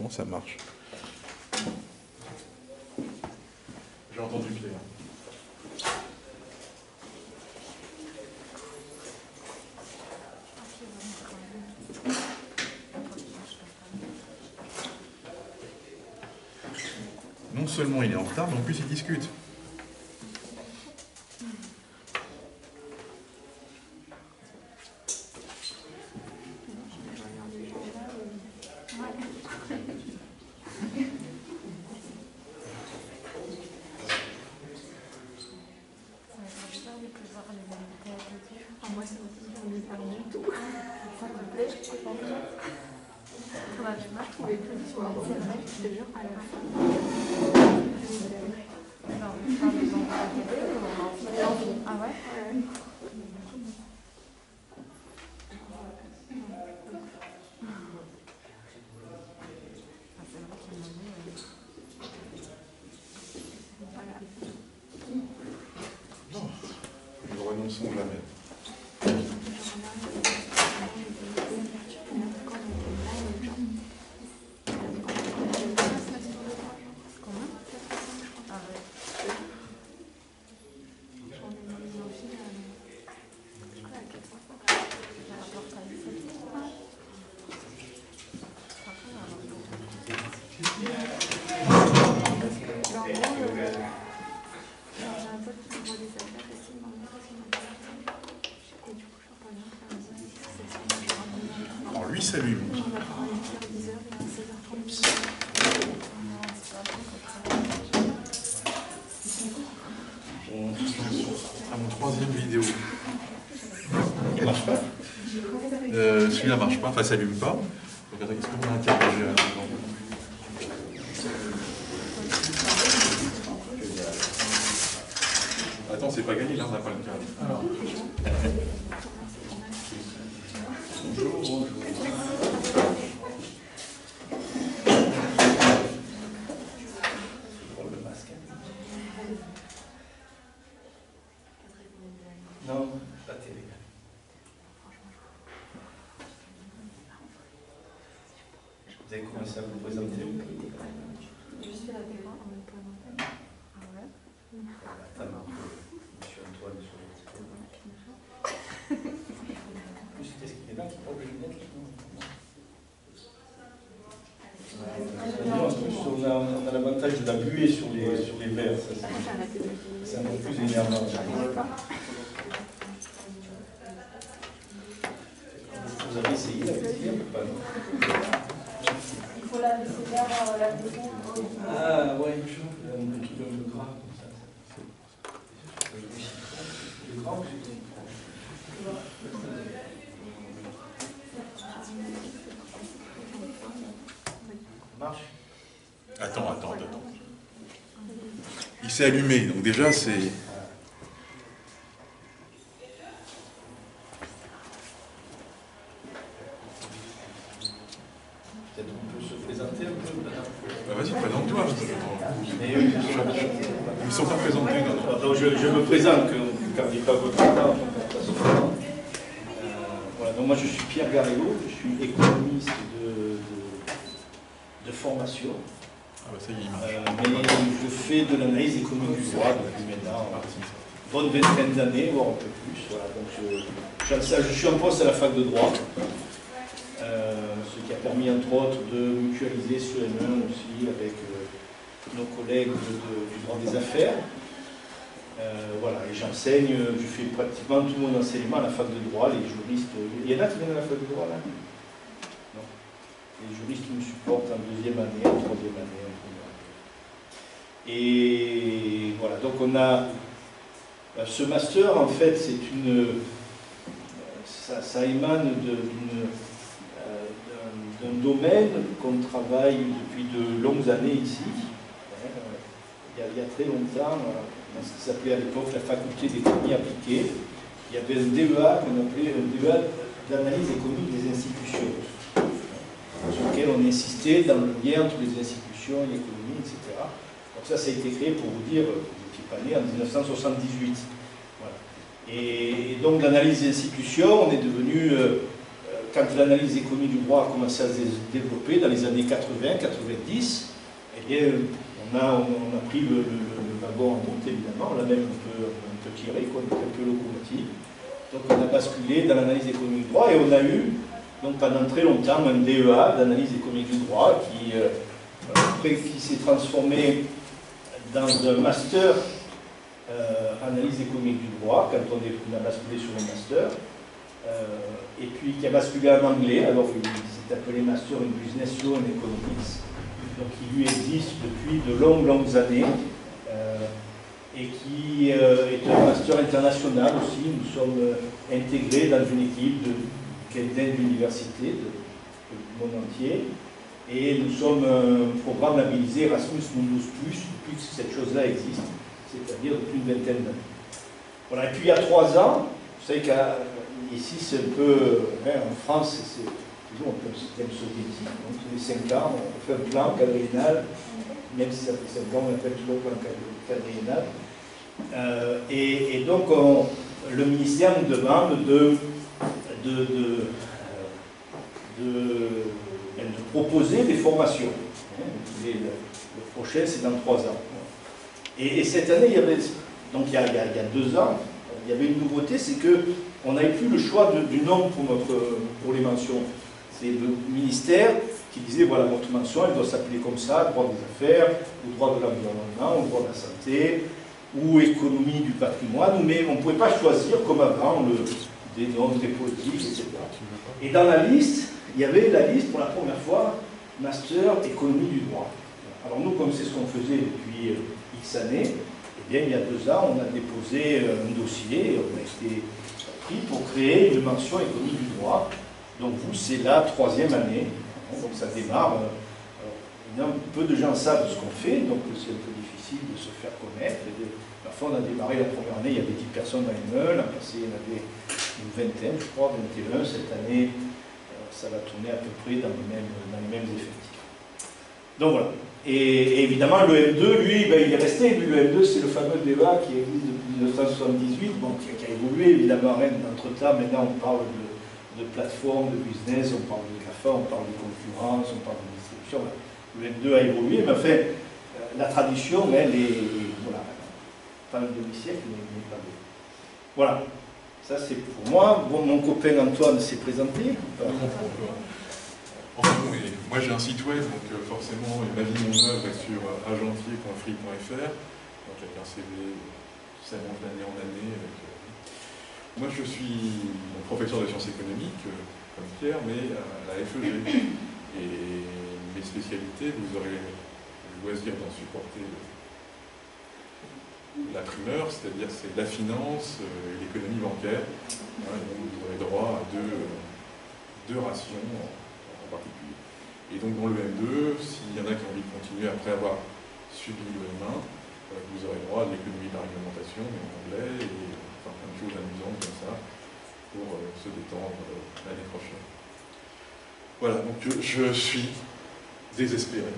Comment ça marche? J'ai entendu clair. Non seulement il est en retard, mais en plus il discute. Nous renonçons jamais. Alors lui s'allume. À mon troisième vidéo. Il marche pas. Celui-là marche pas, enfin ça s'allume pas. Donc attends, qu'est-ce qu'on va interroger là-dedans? Attends, c'est pas gagné, là on n'a pas le cadre. Alors. Bonjour, bonjour. Pour le masque. Non, la télé. Vous avez commencé à vous présenter? Je suis à la télé en même temps. Ah ouais? Attends, monsieur Antoine sur le plus, c'était ce qu'il est là qui porte les lunettes. En plus, on a l'avantage de la buée sur les verres. C'est un peu plus énervant. Vous avez essayé la vessie ou pas? Il faut la laisser vers la maison. Ah ouais, un truc un peu gras comme ça. Le gras ou c'est marche? Attends. Il s'est allumé, donc déjà c'est... Peut-être on peut se présenter un peu, madame. Bah, vas-y, présente-toi. Ils ne sont pas présentés, non. Alors, je me présente, que vous ne gardiez pas votre temps. Voilà, donc moi je suis Pierre Garello, je suis économiste de formation. Ah bah ça y est, il marche. Mais je fais de l'analyse économique du droit depuis maintenant une bonne vingtaine d'années, voire un peu plus. Voilà, donc je suis en poste à la fac de droit, ce qui a permis entre autres de mutualiser sur M1 aussi avec nos collègues du droit des affaires. Voilà, et j'enseigne, je fais pratiquement tout mon enseignement à la fac de droit, les juristes. Il y en a qui viennent à la fac de droit là? Non. Les juristes me supportent en deuxième année, en troisième année, en première année. Et voilà, donc on a ce master, en fait, c'est ça émane d'un domaine qu'on travaille depuis de longues années ici. Il y a très longtemps, dans ce qui s'appelait à l'époque la faculté d'économie appliquée, il y avait un DEA qu'on appelait un DEA d'analyse économique des institutions, sur lequel on insistait dans le lien entre les institutions et l'économie, etc. Donc ça a été créé, pour vous dire, vous n'étiez pas né, en 1978. Voilà. Et donc l'analyse des institutions, on est devenu quand l'analyse économique du droit a commencé à se développer dans les années 80-90, eh bien, on a pris le wagon en route, évidemment, on l'a même un peu tiré, quoi, un peu locomotive. Donc on a basculé dans l'analyse économique du droit et on a eu donc, pendant très longtemps un DEA d'analyse économique du droit qui s'est transformé dans un master analyse économique du droit quand on a basculé sur le master. Et puis qui a basculé en anglais, alors il s'est appelé Master in Business Law and Economics, donc qui lui existe depuis de longues années, et qui est un master international aussi. Nous sommes intégrés dans une équipe d'universités du monde entier, et nous sommes un programme labellisé Erasmus Mundus Plus depuis que cette chose-là existe, c'est-à-dire depuis une vingtaine d'années. Voilà. Et puis il y a 3 ans, vous savez qu'ici c'est un peu, en France c'est toujours un peu un système soviétique, donc tous les 5 ans on fait un plan quadriennal, même si ça fait 5 ans on appelle toujours plan quadriennal. Et donc le ministère nous demande de proposer des formations. Le prochain c'est dans 3 ans. Et cette année, donc il y a 2 ans, il y avait une nouveauté, c'est qu'on n'avait plus le choix du nom pour les mentions. C'est le ministère qui disait, voilà, votre mention, elle doit s'appeler comme ça, droit des affaires, ou droit de l'environnement, ou droit de la santé, ou économie du patrimoine, mais on ne pouvait pas choisir, comme avant, des noms très politiques, etc. Et dans la liste, il y avait la liste, pour la première fois, Master Économie du droit. Alors nous, comme c'est ce qu'on faisait depuis X années, eh bien, il y a 2 ans, on a déposé un dossier, on a été pris pour créer une mention économie du droit. Donc vous, c'est la 3e année, donc ça démarre. Peu de gens savent ce qu'on fait, donc c'est un peu difficile de se faire connaître. Parfois, on a démarré la première année, il y avait 10 personnes à ME, l'an passé, il y en avait une vingtaine, je crois, 21. Cette année, ça va tourner à peu près dans les mêmes effectifs. Donc voilà. Et évidemment, le M2, lui, ben, il est resté. Le M2, c'est le fameux débat qui existe depuis 1978, bon, qui a évolué, évidemment. Entre-temps, maintenant, on parle de plateforme, de business, on parle de GAFA, on parle de concurrence, on parle de distribution. Le M2 a évolué, mais enfin, la tradition, elle est, voilà, pas un demi-siècle, mais pas deux. Voilà. Ça, c'est pour moi. Bon, mon copain Antoine s'est présenté. Moi j'ai un site web, donc forcément ma vie, mon œuvre est sur agentier.free.fr, donc avec un CV qui s'allonge d'année en année. Moi je suis professeur de sciences économiques, comme Pierre, mais à la FEG. Et mes spécialités, vous aurez le loisir d'en supporter la primeur, c'est-à-dire c'est la finance et l'économie bancaire. Donc vous aurez droit à deux rations en particulier. Et donc dans le M2, s'il y en a qui ont envie de continuer après avoir subi le M1, vous aurez droit à l'économie de la réglementation, mais en anglais, et enfin, plein de choses amusantes comme ça, pour se détendre l'année prochaine. Voilà, donc je suis désespéré.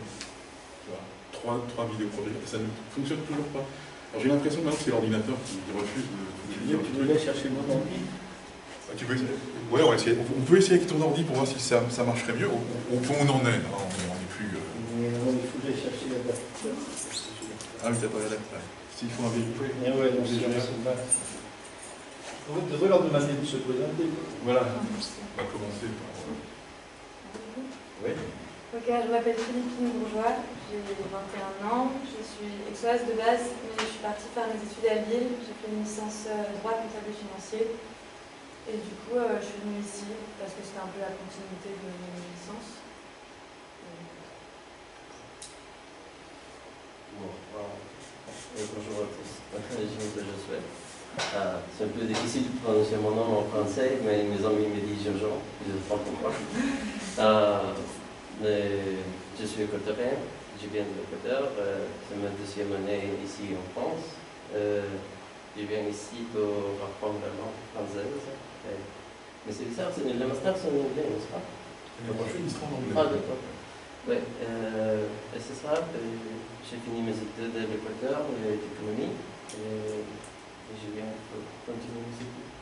Voilà, 3 vidéos projets, ça ne fonctionne toujours pas. Alors j'ai l'impression maintenant que c'est l'ordinateur qui refuse de lire. Tu veux aller chercher mon ordi? Tu peux essayer. Ouais, on peut essayer avec ton ordi pour voir si ça marcherait mieux. Au point où on en est, hein, on n'est plus. Mais non, il faut que j'aille chercher la date. Ah oui, t'as pas la date. S'il faut un véhicule. Ouais, donc c'est jamais. Vous devrez leur demander de se présenter. Voilà, on va commencer par. Oui. Ok, je m'appelle Philippine Bourgeois, j'ai 21 ans, je suis exoise de base, mais je suis partie faire mes études à Lille, j'ai fait une licence droit comptable et financier. Et du coup, je suis venue ici parce que c'était un peu la continuité de mes licences. Bonjour à tous, je m'appelle Josué. C'est un peu difficile de prononcer mon nom en français, mais mes amis me disent Jojo, je ne sais pas pourquoi. Je suis équatorien, je viens de l'Équateur, c'est ma 2e année ici en France. Je viens ici pour apprendre la langue française. Mais c'est bizarre, les masters sont en anglais, n'est-ce pas? Le prochain, il sera en anglais. Ah, d'accord. Oui, et c'est ça, j'ai fini mes études à l'Équateur, d'économie, et je viens pour continuer mes études.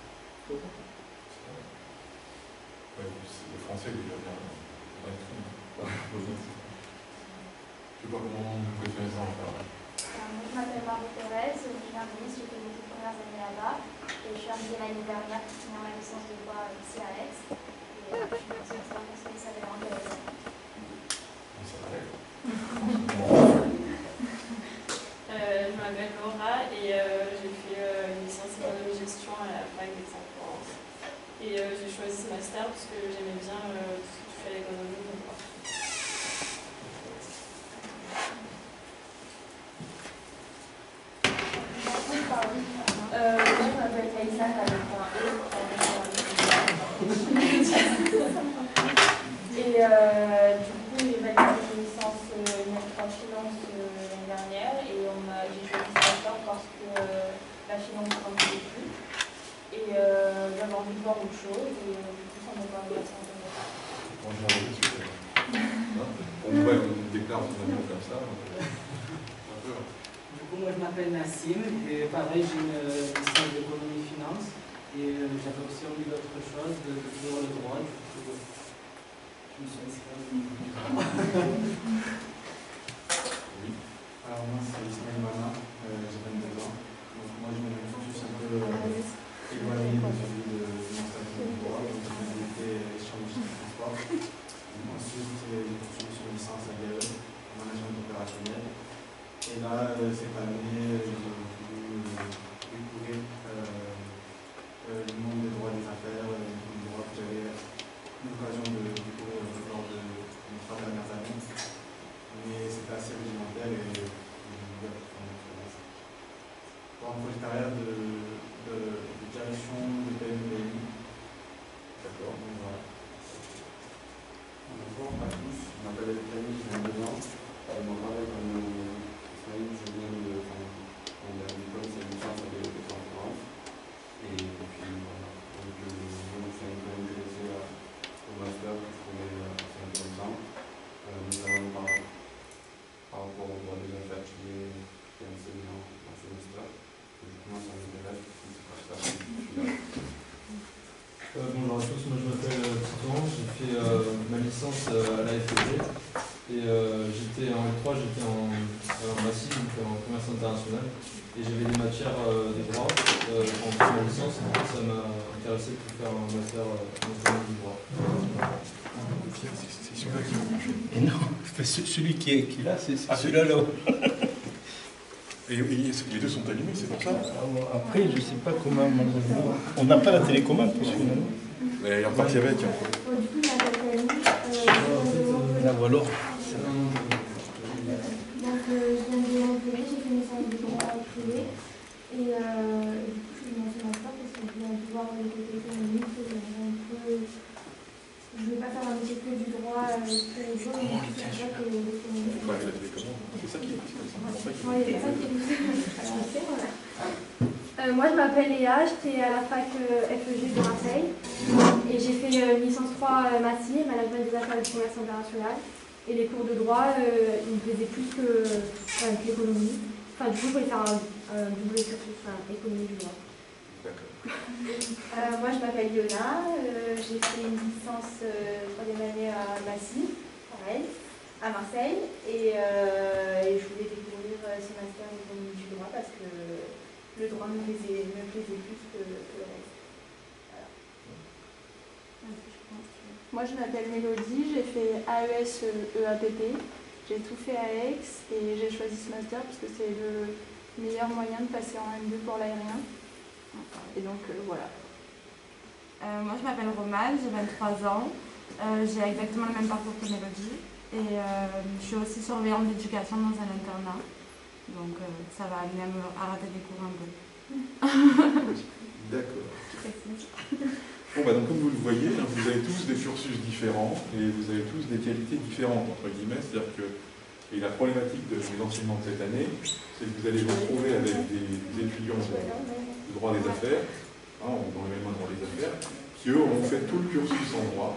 Ouais, le français est déjà bien. Je sais pas comment vous préférez ça en faire. Je m'appelle Marie Thérèse, je viens de Nice, j'ai fait mes 2 premières années là-bas. Et je suis arrivée l'année dernière pour finir ma licence de droit ici à Aix. Et je suis dans une expérience parce que ça avait l'air intéressant. Ça va aller. Je m'appelle Laura et j'ai fait une licence économie-gestion à la fac d'Aix-en-Provence. Et j'ai choisi ce master parce que j'aimais bien tout ce qui touchait à l'économie. Moi, je m'appelle Aïssa, avec un E. Et du coup, j'ai validé une licence en finance l'année dernière et j'ai choisi ce master parce que la finance ne m'intéressait plus. Et j'avais envie de voir autre chose et du coup, ça m'a permis de s'intéresser. On déclare son amour comme ça. Du coup, moi je m'appelle Nassim et pareil, j'ai une licence d'économie-finance et j'avais aussi envie d'autre chose, de découvrir le droit. Du coup, je me suis inscrit. Oui. Alors moi c'est Ismaël Mana, j'ai 22 ans. Donc moi je me suis un peu éloigné de celui de l'installation du droit, donc j'ai été échangiste de transport. Ensuite j'ai poursuivi sur une licence à l'IAE, en management opérationnel. Et là, cette année, j'ai voulu découvrir le monde des droits des affaires, du droit que j'avais eu l'occasion de découvrir lors de mes 3 dernières années. Mais c'était assez rudimentaire et je voulais approfondir l'expérience. Pour un projet de carrière de direction de PME. D'accord. Donc voilà. Bonjour à tous, je m'appelle Camille, j'ai 22 ans. Mon travail comme Ismaël, je viens de mon dernier diplôme, c'est une licence à Aix-en-Provence. Et puis voilà, donc je me suis un peu intéressé au master que je trouvais assez intéressant, notamment par rapport au droit des affaires qui est enseigné dans ce master. Et du coup, moi, ça m'intéresse, c'est pour ça que je suis là. Bonjour à tous, moi je m'appelle Titouan, j'ai fait ma licence à la FEG et j'étais en L3, j'étais en massif, donc en commerce international et j'avais des matières des droits en faisant ma licence, et ça m'a intéressé pour faire un master du droit. C'est celui-là qui m'a branché. Et non, celui qui est là, c'est celui-là là-haut. Et les deux sont allumés, c'est pour ça. Après, je ne sais pas comment. On n'a pas la télécommande pour celui-là. Il est reparti avec. Du coup, je m'appelle Camille. La voilà. Donc, je viens de Montpellier, j'ai fait une licence de droit privé. Et du coup, je suis dans ce master parce que je viens de voir le côté économique. Je ne veux pas faire un métier que du droit tous les jours, mais c'est ça que l'économie. La télécommande, c'est ça qui est comme ça. Oui, c'est ça qui est moi, je m'appelle Léa, j'étais à la fac FEG de Marseille. Et j'ai fait une licence 3 Massy, management des affaires et du commerce international. Et les cours de droit, ils me plaisaient plus que l'économie. Enfin, du coup, je voulais faire un double cursus, économie du droit. Moi, je m'appelle Yona, j'ai fait une licence 3e année à Massy, pareil, à Marseille, et je voulais découvrir ce master d'économie du droit parce que le droit me plaisait plus que le reste. Voilà. Moi, je m'appelle Mélodie, j'ai fait AES EAPP, j'ai tout fait à Aix et j'ai choisi ce master parce que c'est le meilleur moyen de passer en M2 pour l'aérien. Et donc, voilà. Moi, je m'appelle Romane, j'ai 23 ans. J'ai exactement le même parcours que Mélodie. Et je suis aussi surveillante d'éducation dans un internat. Donc, ça va amener à rater des cours un peu. D'accord. Bon, donc, comme vous le voyez, vous avez tous des cursus différents et vous avez tous des qualités différentes, entre guillemets. C'est-à-dire que et la problématique de l'enseignement de cette année, c'est que vous allez vous retrouver avec des étudiants de droit des affaires, dans le même droit des affaires, qui eux auront fait tout le cursus en droit.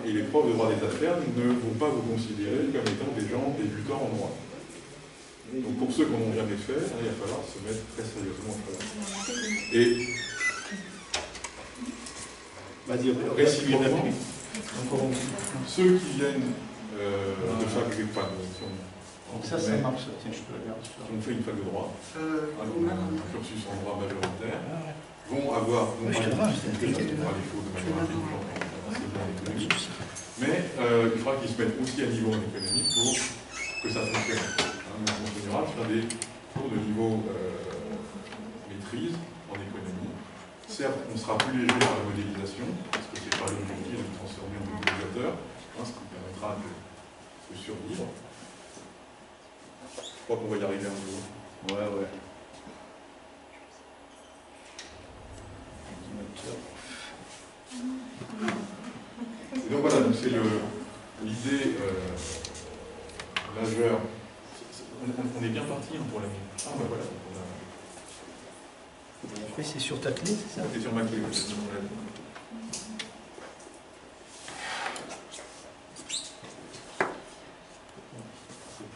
Et les profs de droit des affaires ne vont pas vous considérer comme étant des gens débutants en droit. Donc pour ceux qui n'en ont jamais fait, il va falloir se mettre très sérieusement au travail. Et réciproquement, ceux qui viennent de fac, donc ça marche, tiens, je peux la garder. qui ont fait une fac de droit, un cursus en droit majoritaire, vont avoir, à défaut de manière intelligente en économie, mais il faudra qu'ils se mettent aussi à niveau en économie pour que ça fonctionne. On continuera sur des cours de niveau maîtrise en économie. Certes, on sera plus léger dans la modélisation, parce que c'est pas l'objectif de transformer en modélisateur, ce qui permettra de survivre. Je crois qu'on va y arriver un jour. Ouais. Et donc voilà, c'est l'idée majeure. On est bien parti pour la. Ah ben voilà. Oui, c'est sur ta clé, c'est ça? C'est sur ma clé. C'est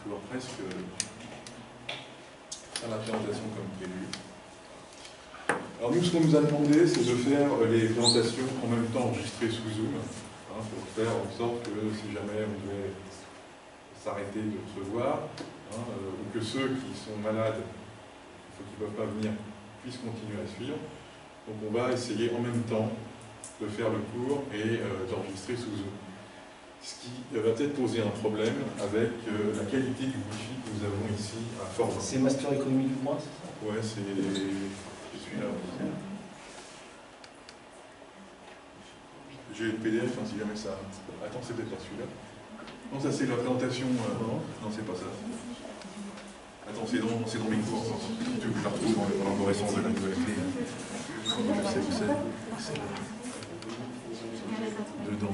toujours presque à la présentation comme prévu. Alors nous, ce qu'on nous a demandé, c'est de faire les présentations en même temps enregistrées sous Zoom, pour faire en sorte que si jamais on devait s'arrêter de se voir, ou que ceux qui sont malades, qui ne peuvent pas venir, puissent continuer à suivre. Donc on va essayer en même temps de faire le cours et d'enregistrer sous Zoom. Ce qui va peut-être poser un problème avec la qualité du Wi-Fi que nous avons ici à Fort-Vin. C'est Master Économie du mois, c'est ça? Ouais, c'est celui-là. J'ai le PDF, si jamais ça... Attends, c'est peut-être pas celui-là. Non, ça c'est la présentation... Non, c'est pas ça. Attends, c'est dans mes cours. Tu veux que je la retrouve dans l'arborescence de la clé. Je sais où c'est. Dedans.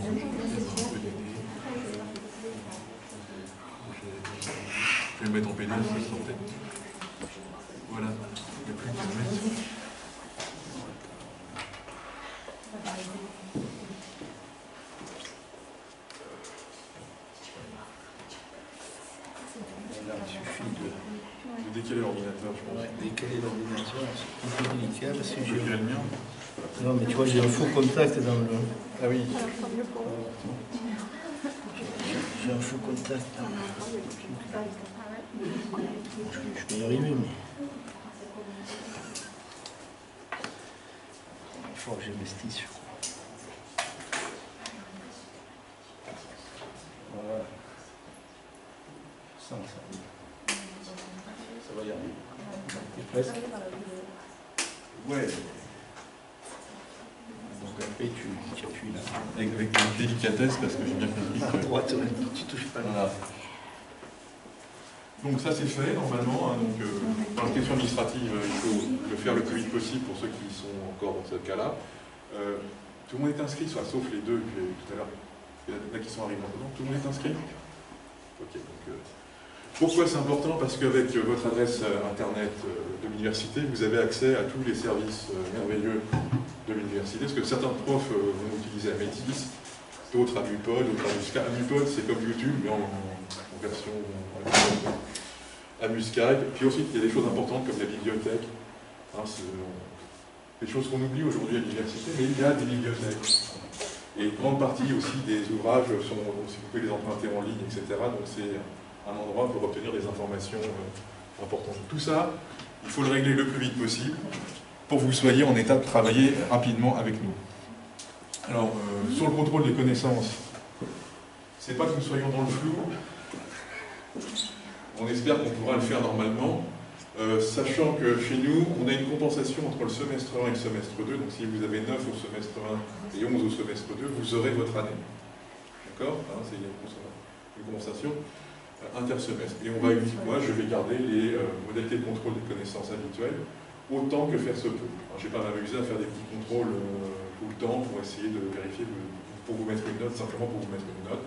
Je vais le mettre en PDF, ça sera peut-être. Voilà. Il n'y a plus qu'à le mettre. De décaler l'ordinateur, je pense. Ouais, décaler l'ordinateur, c'est un peu délicat parce que j'ai le mien. Non, mais tu vois, j'ai un faux contact dans le. Ah oui. J'ai un faux contact. Je vais y arriver, mais. Il faut que j'investisse, je crois. Voilà. Ça va y arriver. Presque. Ouais. Donc après, tu appuies là. Avec délicatesse, parce que j'ai bien compris. À droite, tu touches pas là. Voilà. Donc ça c'est fait normalement. Dans la question administrative, il faut le faire le plus vite possible pour ceux qui sont encore dans ce cas-là. Tout le monde est inscrit, sauf les deux tout à l'heure. Il y en a qui sont arrivés maintenant. Tout le monde est inscrit? Ok. Donc, pourquoi c'est important? Parce qu'avec votre adresse internet de l'université, vous avez accès à tous les services merveilleux de l'université. Parce que certains profs vont utiliser Amétis, d'autres à Mupod, d'autres à Musca. Mupod, c'est comme YouTube, mais en version à Muscaille. Puis ensuite, il y a des choses importantes comme la bibliothèque. Des choses qu'on oublie aujourd'hui à l'université, mais il y a des bibliothèques. Et une grande partie aussi des ouvrages sont, si vous pouvez les emprunter en ligne, etc. Donc c'est un endroit pour obtenir des informations importantes. Tout ça, il faut le régler le plus vite possible pour que vous soyez en état de travailler rapidement avec nous. Alors, sur le contrôle des connaissances, c'est pas que nous soyons dans le flou. On espère qu'on pourra le faire normalement, sachant que chez nous, on a une compensation entre le semestre 1 et le semestre 2. Donc si vous avez 9 au semestre 1 et 11 au semestre 2, vous aurez votre année. D'accord? C'est une compensation intersemestre. Et on va moi, je vais garder les modalités de contrôle des connaissances habituelles, autant que faire se peut. Je ne vais pas m'amuser à faire des petits contrôles tout le temps pour essayer de vérifier, pour vous mettre une note, simplement pour vous mettre une note.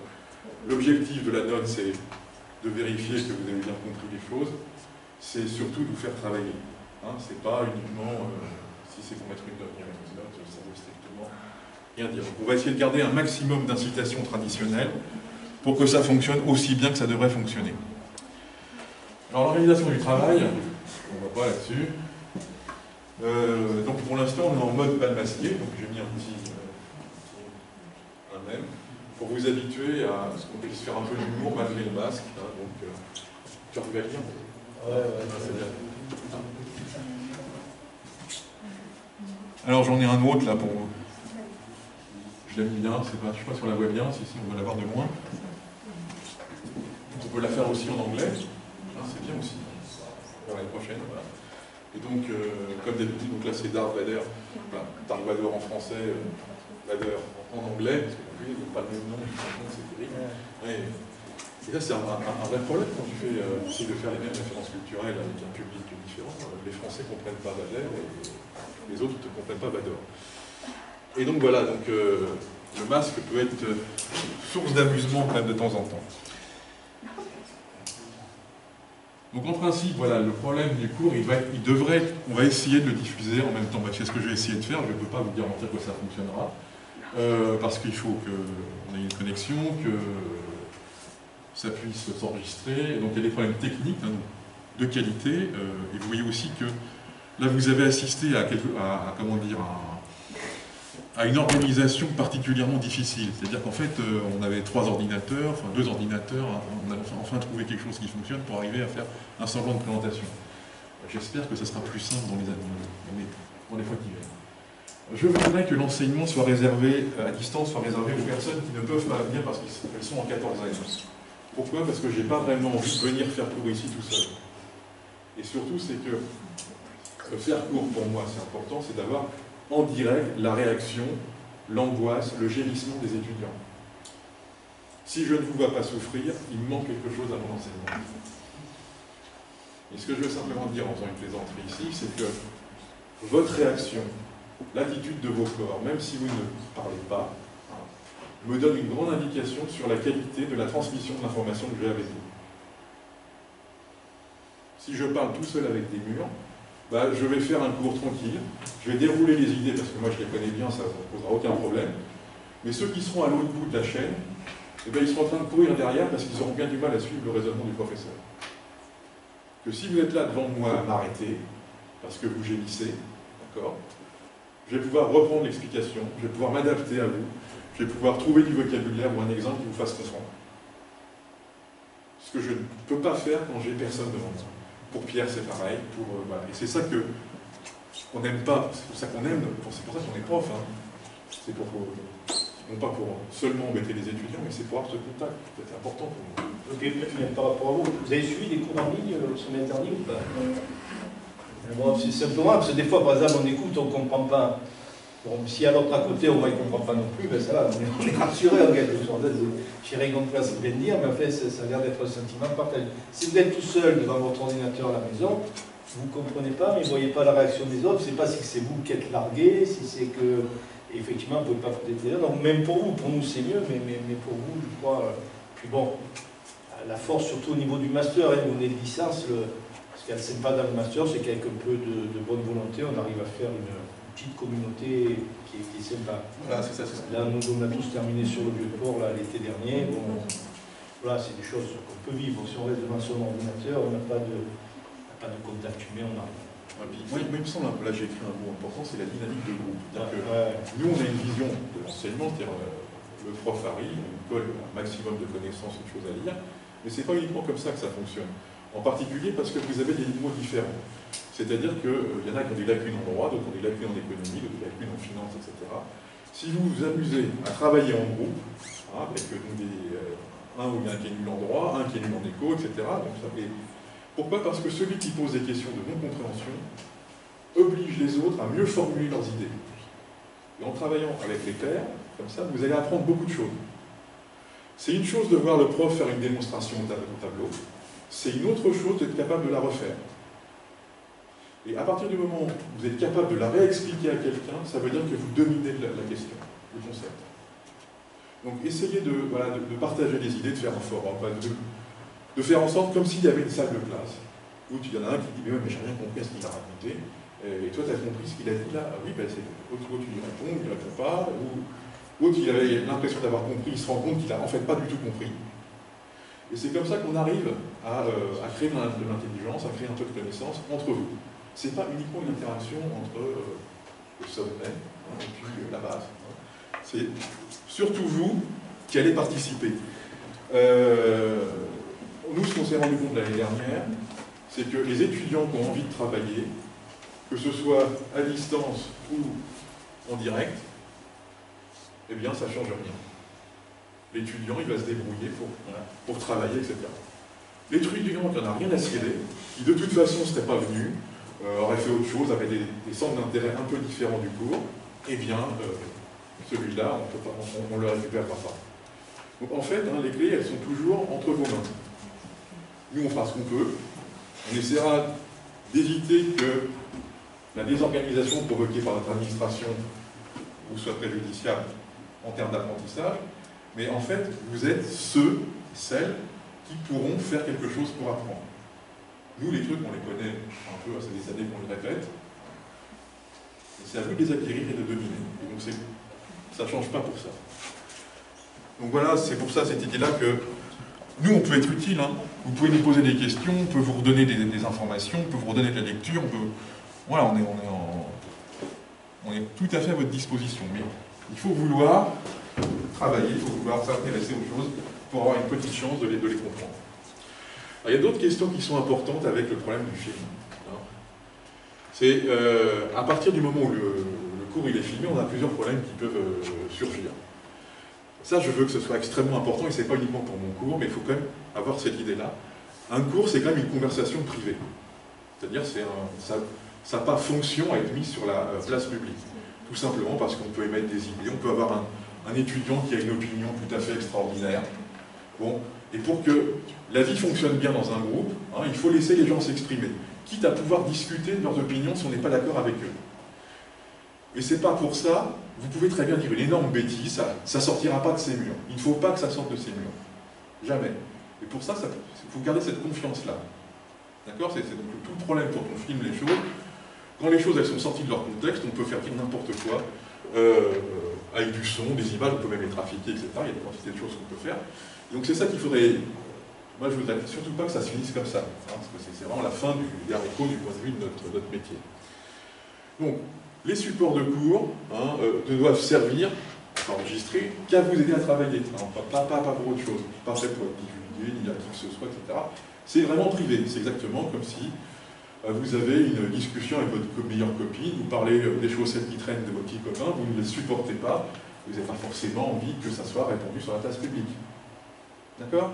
L'objectif de la note, c'est de vérifier que vous avez bien compris les choses. C'est surtout de vous faire travailler. C'est pas uniquement, si c'est pour mettre une note, ça veut strictement rien dire. Donc on va essayer de garder un maximum d'incitations traditionnelles pour que ça fonctionne aussi bien que ça devrait fonctionner. Alors l'organisation du travail, on ne va pas là-dessus. Donc pour l'instant on est en mode bal masqué, donc j'ai mis un petit quand même, pour vous habituer à ce qu'on puisse faire un peu d'humour malgré le masque. Hein, donc, tu arrives à lire? C'est bien. Alors j'en ai un autre là pour... Je l'aime bien, je sais pas si on la voit bien, si on va la voir de loin. On peut la faire aussi en anglais, hein, c'est bien aussi, pour l'année prochaine. Voilà. Et donc, comme d'habitude, donc là c'est Darth Vader, enfin, Darth Vader en français, Vader en anglais, parce que lui, il n'a pas le même nom, c'est terrible. Et là, c'est un vrai problème quand tu essaies de faire les mêmes références culturelles avec un public différent. Les Français ne comprennent pas Vader et les autres ne comprennent pas Vader. Et donc voilà, donc, le masque peut être source d'amusement quand même de temps en temps. Donc en principe, voilà, le problème du cours, on va essayer de le diffuser en même temps. C'est ce que je vais essayer de faire, je ne peux pas vous garantir que ça fonctionnera, parce qu'il faut qu'on ait une connexion, que ça puisse s'enregistrer. Donc il y a des problèmes techniques, hein, de qualité, et vous voyez aussi que là vous avez assisté à une organisation particulièrement difficile. C'est-à-dire qu'en fait, on avait 2 ordinateurs, on a enfin trouvé quelque chose qui fonctionne pour arriver à faire un semblant de présentation. J'espère que ça sera plus simple dans les fois qui viennent. Je voudrais que l'enseignement soit réservé, à distance, soit réservé aux personnes qui ne peuvent pas venir parce qu'elles sont en 14e. Pourquoi? Parce que je n'ai pas vraiment envie de venir faire cours ici tout seul. Et surtout, c'est que faire cours pour moi, c'est important, c'est d'avoir en direct la réaction, l'angoisse, le gémissement des étudiants. Si je ne vous vois pas souffrir, il me manque quelque chose à mon enseignement. Et ce que je veux simplement dire en faisant une plaisanterie ici, c'est que votre réaction, l'attitude de vos corps, même si vous ne parlez pas, me donne une grande indication sur la qualité de la transmission de l'information que j'ai avec vous. Si je parle tout seul avec des murs, je vais faire un cours tranquille, je vais dérouler les idées parce que moi je les connais bien, ça ne posera aucun problème. Mais ceux qui seront à l'autre bout de la chaîne, ils seront en train de courir derrière parce qu'ils auront bien du mal à suivre le raisonnement du professeur. Que si vous êtes là devant moi à m'arrêter, parce que vous gémissez, d'accord, je vais pouvoir reprendre l'explication, je vais pouvoir m'adapter à vous, je vais pouvoir trouver du vocabulaire ou un exemple qui vous fasse comprendre. Ce que je ne peux pas faire quand j'ai personne devant moi. Pour Pierre, c'est pareil. Voilà. Et c'est ça qu'on n'aime pas. C'est pour ça qu'on aime. C'est pour ça qu'on est prof. Hein. C'est pour non pas pour seulement embêter les étudiants, mais c'est pour avoir ce contact. C'est important pour nous. Ok, même par rapport à vous, vous avez suivi des cours en ligne semaine dernière ou pas? Bon, c'est simplement parce que des fois, par exemple, on écoute, on ne comprend pas. Bon, si à l'autre à côté, on ne comprend pas non plus, ça va, on est rassuré en quelque sorte. Je n'ai rien contre ce bien dire, mais en fait, ça a l'air d'être un sentiment partagé. Si vous êtes tout seul devant votre ordinateur à la maison, vous ne comprenez pas, mais vous ne voyez pas la réaction des autres, je ne sais pas si c'est vous qui êtes largué, si c'est que, effectivement, vous ne pouvez pas prêter là. Donc, même pour vous, pour nous, c'est mieux, mais pour vous, je crois. Puis bon, la force, surtout au niveau du master, nous, on est de licence, ce qu'elle ne sait pas dans le master, c'est qu'avec un peu de bonne volonté, on arrive à faire une petite communauté qui est sympa. Voilà, c'est ça. Là, nous, on a tous terminé sur le Vieux-Port l'été dernier. Bon, voilà, c'est des choses qu'on peut vivre. Si on reste devant son ordinateur, on n'a pas de contact humain, on arrive. Moi, il me semble, là j'ai écrit un mot important, c'est la dynamique de groupe. Nous, on a une vision de l'enseignement, c'est-à-dire le prof arrive, on colle un maximum de connaissances et de choses à lire, mais c'est pas uniquement comme ça que ça fonctionne. En particulier parce que vous avez des niveaux différents. C'est-à-dire qu'il y en a qui ont des lacunes en droit, d'autres ont des lacunes en économie, d'autres des lacunes en finance, etc. Si vous vous amusez à travailler en groupe, avec un ou un qui est nul en droit, un qui est nul en éco, etc. Donc ça fait... Pourquoi? Parce que celui qui pose des questions de non-compréhension oblige les autres à mieux formuler leurs idées. Et en travaillant avec les pairs, comme ça, vous allez apprendre beaucoup de choses. C'est une chose de voir le prof faire une démonstration au tableau, c'est une autre chose d'être capable de la refaire. Et à partir du moment où vous êtes capable de la réexpliquer à quelqu'un, ça veut dire que vous dominez la question, le concept. Donc essayez de partager des idées, de faire un forum, de faire en sorte comme s'il y avait une salle de classe, où il y en a un qui dit « mais j'ai rien compris à ce qu'il a raconté », et toi tu as compris ce qu'il a dit là, ah oui, c'est l'autre tu lui réponds, il ne répond pas, ou l'autre il avait l'impression d'avoir compris, il se rend compte qu'il n'a en fait pas du tout compris. Et c'est comme ça qu'on arrive à créer de l'intelligence, à créer un peu de connaissance entre vous. Ce n'est pas uniquement une interaction entre le sommet et puis la base. C'est surtout vous qui allez participer. Nous, ce qu'on s'est rendu compte l'année dernière, c'est que les étudiants qui ont envie de travailler, que ce soit à distance ou en direct, eh bien, ça ne change rien. L'étudiant, il va se débrouiller pour travailler, etc. L'étudiant qui n'en a rien à cirer, qui de toute façon ne serait pas venu, aurait fait autre chose, avait des centres d'intérêt un peu différents du cours, eh bien, celui-là, on ne le récupérera pas. Donc en fait, les clés, elles sont toujours entre vos mains. Nous, on fera ce qu'on peut. On essaiera d'éviter que la désorganisation provoquée par notre administration vous soit préjudiciable en termes d'apprentissage. Mais en fait, vous êtes ceux, celles, qui pourront faire quelque chose pour apprendre. Nous, les trucs, on les connaît un peu, ça fait des années qu'on les répète. Et c'est à vous de les acquérir et de dominer. Et donc ça ne change pas pour ça. Donc voilà, c'est pour ça cette idée-là que nous, on peut être utile. Vous pouvez nous poser des questions, on peut vous redonner des informations, on peut vous redonner de la lecture, on peut... Voilà, on est tout à fait à votre disposition. Mais il faut vouloir travailler, il faut vouloir s'intéresser aux choses pour avoir une petite chance de les comprendre. Alors, il y a d'autres questions qui sont importantes avec le problème du film. C'est à partir du moment où le cours il est filmé, on a plusieurs problèmes qui peuvent surgir. Ça, je veux que ce soit extrêmement important, et ce n'est pas uniquement pour mon cours, mais il faut quand même avoir cette idée-là. Un cours, c'est quand même une conversation privée. C'est-à-dire, ça n'a pas fonction à être mis sur la place publique. Tout simplement parce qu'on peut émettre des idées, on peut avoir un étudiant qui a une opinion tout à fait extraordinaire. Bon, et pour que la vie fonctionne bien dans un groupe, il faut laisser les gens s'exprimer, quitte à pouvoir discuter de leurs opinions si on n'est pas d'accord avec eux. Et c'est pas pour ça, vous pouvez très bien dire une énorme bêtise, ça sortira pas de ces murs. Il ne faut pas que ça sorte de ces murs. Jamais. Et pour ça, il faut garder cette confiance-là. D'accord? C'est donc tout le problème quand on filme les choses. Quand les choses elles sont sorties de leur contexte, on peut faire dire n'importe quoi, avec du son, des images, on peut même les trafiquer, etc. Il y a des quantités de choses qu'on peut faire. Donc c'est ça qu'il faudrait... Moi, je voudrais surtout pas que ça se finisse comme ça, parce que c'est vraiment la fin du haricot du point de vue de notre métier. Donc, les supports de cours ne doivent servir, à enregistrer, qu'à vous aider à travailler. Pas pour autre chose. Pas fait pour être divulgué, ni à qui que ce soit, etc. C'est vraiment privé. C'est exactement comme si vous avez une discussion avec votre meilleure copine, vous parlez des chaussettes qui traînent de vos petits copains, vous ne les supportez pas, vous n'avez pas forcément envie que ça soit répandu sur la place publique. D'accord?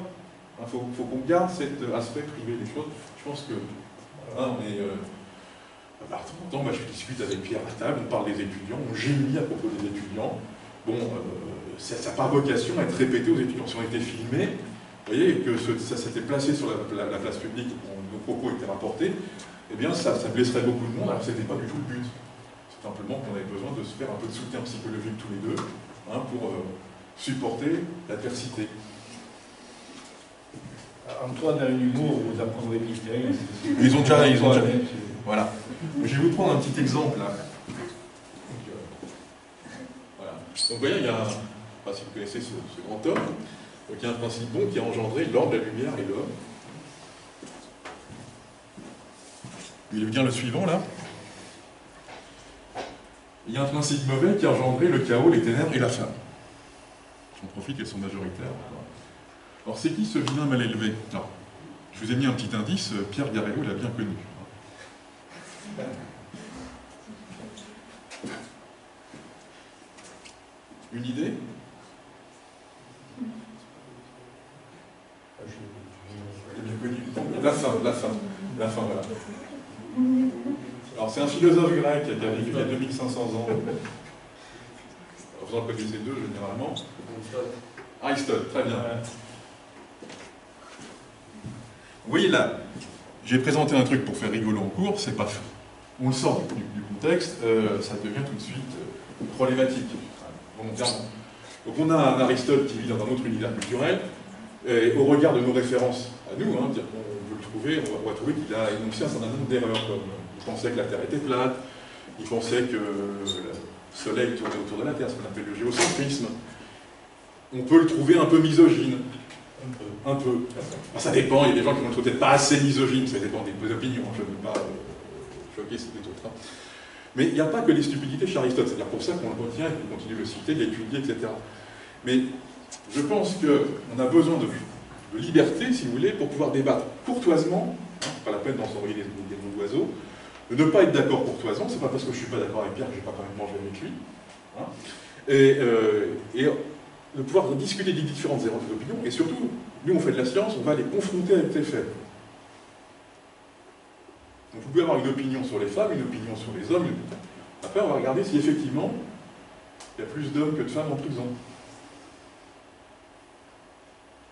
Il faut qu'on garde cet aspect privé des choses. Je pense que on est... Par temps, moi, je discute avec Pierre à table, on parle des étudiants, on gémit à propos des étudiants. Bon, ça n'a pas vocation à être répété aux étudiants. Si on était filmé, vous voyez, que ça s'était placé sur la place publique, nos propos étaient rapportés, eh bien, ça blesserait beaucoup de monde, alors ce n'était pas du tout le but. C'est simplement qu'on avait besoin de se faire un peu de soutien psychologique tous les deux, pour supporter l'adversité. Antoine a un humour, vous apprendrez vite. Ils ont déjà. Voilà. Je vais vous prendre un petit exemple là. Voilà. Donc vous voyez, il y a si vous connaissez ce grand homme, donc il y a un principe bon qui a engendré l'ordre, la lumière et l'homme. Il veut dire le suivant là. Il y a un principe mauvais qui a engendré le chaos, les ténèbres et la femme. J'en profite, elles sont majoritaires. Alors c'est qui ce vilain mal élevé? Alors, je vous ai mis un petit indice, Pierre Garello l'a bien connu. Une idée? Bien connu. La fin, voilà. Alors c'est un philosophe grec qui a vécu il y a 2500 ans. Vous en connaissez deux généralement. Aristote, très bien. Vous voyez là, j'ai présenté un truc pour faire rigoler en cours, c'est pas faux. On le sort du contexte, ça devient tout de suite problématique, volontairement. Donc on a un Aristote qui vit dans un autre univers culturel, et au regard de nos références à nous, on veut le trouver, on va trouver qu'il a énoncé un certain nombre d'erreurs, comme il pensait que la Terre était plate, il pensait que le Soleil tournait autour de la Terre, ce qu'on appelle le géocentrisme. On peut le trouver un peu misogyne. Un peu. Enfin, ça dépend, il y a des gens qui vont le trouver peut-être pas assez misogyne, ça dépend des opinions, je ne veux pas choquer les autres. Mais il n'y a pas que les stupidités chez Aristote, c'est-à-dire pour ça qu'on le retient et qu'on continue de le citer, de l'étudier, etc. Mais je pense qu'on a besoin de liberté, si vous voulez, pour pouvoir débattre courtoisement, hein, c'est pas la peine d'en s'envoyer des noms d'oiseaux, de ne pas être d'accord courtoisement, c'est pas parce que je ne suis pas d'accord avec Pierre que je ne vais pas quand même manger avec lui, hein, et de pouvoir discuter des différentes opinions, et surtout, nous on fait de la science, on va les confronter avec les faits. Donc vous pouvez avoir une opinion sur les femmes, une opinion sur les hommes, après on va regarder si effectivement il y a plus d'hommes que de femmes en prison.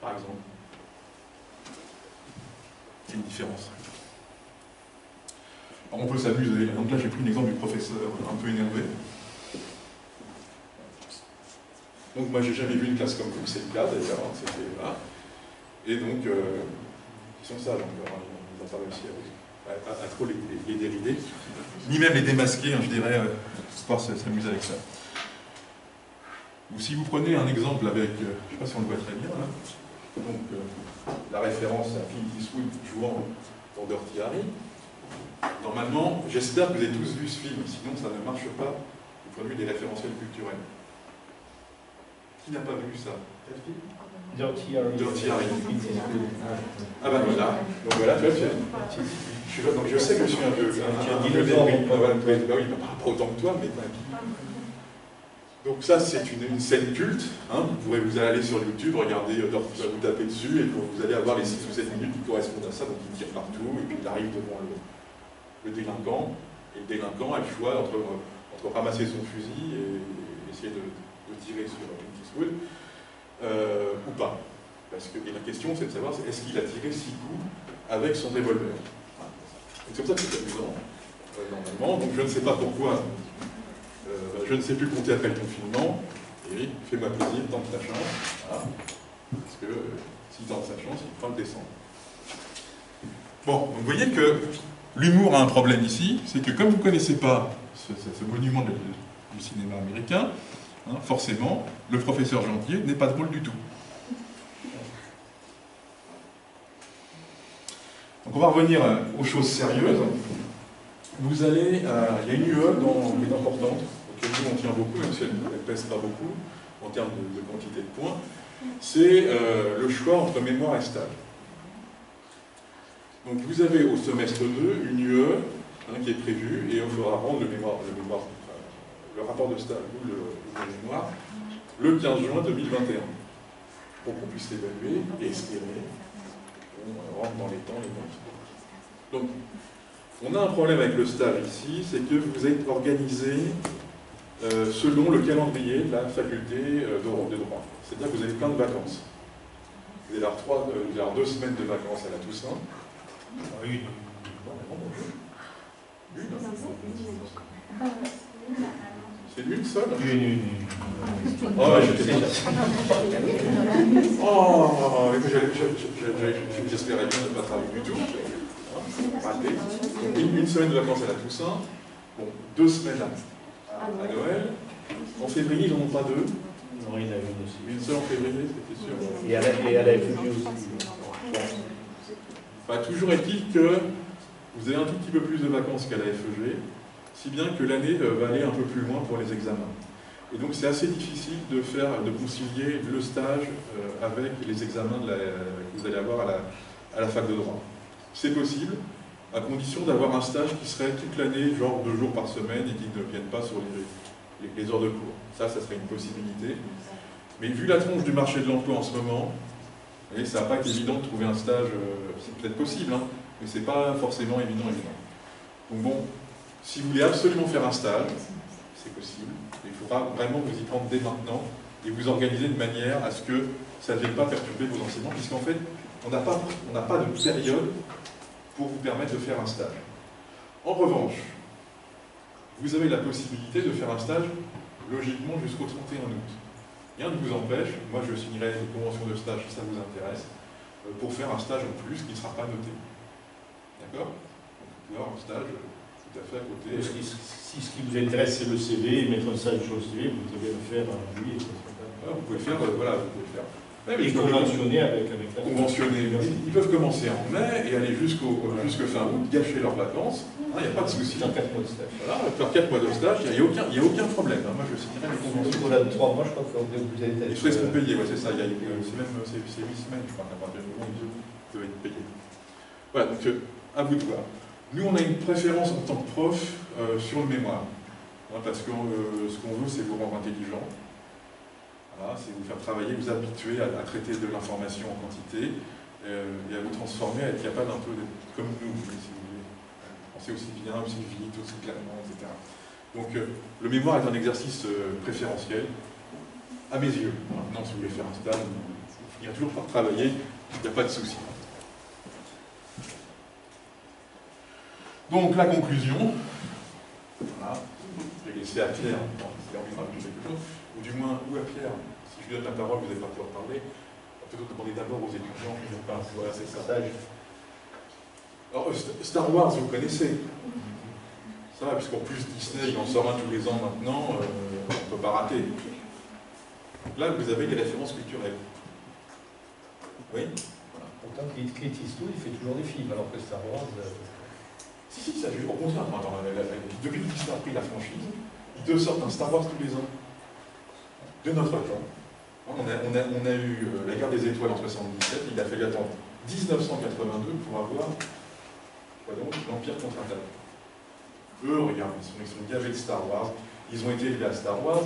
Par exemple. Il y a une différence. Alors on peut s'amuser. Donc là j'ai pris l'exemple du professeur un peu énervé. Donc moi j'ai jamais vu une classe comme vous, c'est le cas d'ailleurs, c'était là. Et donc ils sont sages encore, ils n'ont pas réussi à trop les dérider, ni même les démasquer, hein, je dirais, pour s'amuser avec ça. Ou si vous prenez un exemple avec, je ne sais pas si on le voit très bien là, donc la référence à Clint Eastwood jouant dans Dirty Harry. Normalement, j'espère que vous avez tous vu ce film, sinon ça ne marche pas du point de vue des référentiels culturels. Qui n'a pas vu ça? Dirty Harry. Dirty Harry. Ah ben voilà, donc voilà, tu vois, donc je sais que je suis un peu... Oui, pas autant que toi, mais... Donc ça, c'est une scène culte, hein. Vous allez aller sur YouTube, regarder, vous taper dessus, et vous allez avoir les 6 ou 7 minutes qui correspondent à ça, donc il tire partout, et puis il arrive devant le délinquant, et le délinquant a le choix entre ramasser son fusil et essayer de tirer sur Clint Eastwood, ou pas. Et la question, c'est de savoir, est-ce qu'il a tiré 6 coups avec son revolver? Donc c'est pour ça que c'est amusant, normalement, donc je ne sais pas pourquoi. Je ne sais plus compter après le confinement, et fais-moi plaisir, tente ta chance, voilà. Parce que s'il tente sa chance, il fera le descendre. Bon, donc vous voyez que l'humour a un problème ici, c'est que comme vous ne connaissez pas ce monument du cinéma américain, hein, forcément, le professeur Gentil n'est pas drôle du tout. Donc on va revenir aux choses sérieuses. Vous allez, il y a une UE qui est importante, auquel nous on tient beaucoup, même si elle ne pèse pas beaucoup en termes de quantité de points, c'est le choix entre mémoire et stage. Donc vous avez au semestre 2 une UE qui est prévue, et on fera rendre le rapport de stage ou le mémoire le 15 juin 2021, pour qu'on puisse l'évaluer et espérer qu'on rentre dans les temps. Donc, on a un problème avec le stage ici, c'est que vous êtes organisé selon le calendrier de la faculté de droit. C'est-à-dire que vous avez plein de vacances. Vous allez avoir 2 semaines de vacances à la Toussaint. Une. C'est une seule? Une. Oh, j'espérais bien ne pas travailler du tout. Raté. Une semaine de vacances à la Toussaint, bon, 2 semaines à Noël. En février, ils n'en ont pas 2. Non, il y en a une aussi. Une seule en février, c'était sûr. Et à la FEG aussi. Enfin, toujours est-il que vous avez un tout petit peu plus de vacances qu'à la FEG, si bien que l'année va aller un peu plus loin pour les examens. Et donc c'est assez difficile de concilier le stage avec les examens que vous allez avoir à la fac de droit. C'est possible, à condition d'avoir un stage qui serait toute l'année, genre 2 jours par semaine, et qui ne vienne pas sur les heures de cours. Ça serait une possibilité. Mais vu la tronche du marché de l'emploi en ce moment, et ça n'a pas été évident de trouver un stage, c'est peut-être possible, hein, mais c'est pas forcément évident. Donc bon, si vous voulez absolument faire un stage, c'est possible, il faudra vraiment vous y prendre dès maintenant et vous organiser de manière à ce que ça ne vienne pas perturber vos enseignements, puisqu'en fait, on n'a pas de période pour vous permettre de faire un stage. En revanche, vous avez la possibilité de faire un stage logiquement jusqu'au 31 août. Rien ne vous empêche, moi je signerai une convention de stage si ça vous intéresse, pour faire un stage en plus qui ne sera pas noté. D'accord? Vous pouvez avoir un stage tout à fait à côté. Si ce qui vous intéresse c'est le CV, mettre un stage sur le CV, vous devez le faire en juillet. Voilà, vous pouvez le faire, voilà, vous pouvez le faire. Et conventionner avec la conventionner. Ils peuvent commencer en mai et aller jusque fin août, gâcher leurs vacances. Il n'y a pas de souci. Faire 4 mois de stage. Voilà, faire 4 mois de stage, il n'y a aucun problème. Moi, je signerai les conventions. Au-delà de 3 mois, je crois que vous avez Les frais seront payés, ouais, c'est ça. C'est 8 semaines, je crois, qu'à partir du moment où ils doivent être payés. Voilà, donc à vous de voir. Nous, on a une préférence en tant que prof sur le mémoire. Parce que ce qu'on veut, c'est vous rendre intelligent. Voilà, c'est vous faire travailler, vous habituer à traiter de l'information en quantité et à vous transformer, à être capable un peu d'être comme nous, si vous voulez. Penser aussi bien, aussi vite, aussi clairement, etc. Donc le mémoire est un exercice préférentiel, à mes yeux. Maintenant, si vous voulez faire un stage, vous finirez toujours par travailler, il n'y a pas de souci. Donc la conclusion, voilà, je vais laisser à Pierre, s'il a envie de rajouter quelque chose, ou du moins, ou à Pierre, si je lui donne la parole, vous n'allez pas pouvoir parler, on va plutôt demander d'abord aux étudiants qui n'ont pas, voilà, c'est ça. Alors, Star Wars, vous connaissez. Ça va, puisqu'en plus Disney, il en sort un tous les ans maintenant, on ne peut pas rater. Là, vous avez des références culturelles. Oui, voilà. Pourtant, Clint Eastwood, il fait toujours des films, alors que Star Wars... Si, ça, au contraire. Depuis que Disney a pris la franchise, ils te sortent un Star Wars tous les ans. De notre temps. On a eu la guerre des étoiles en 1977, il a fallu attendre 1982 pour avoir l'Empire contre-attaque. Eux, regarde, ils sont gavés de Star Wars, ils ont été élevés à Star Wars,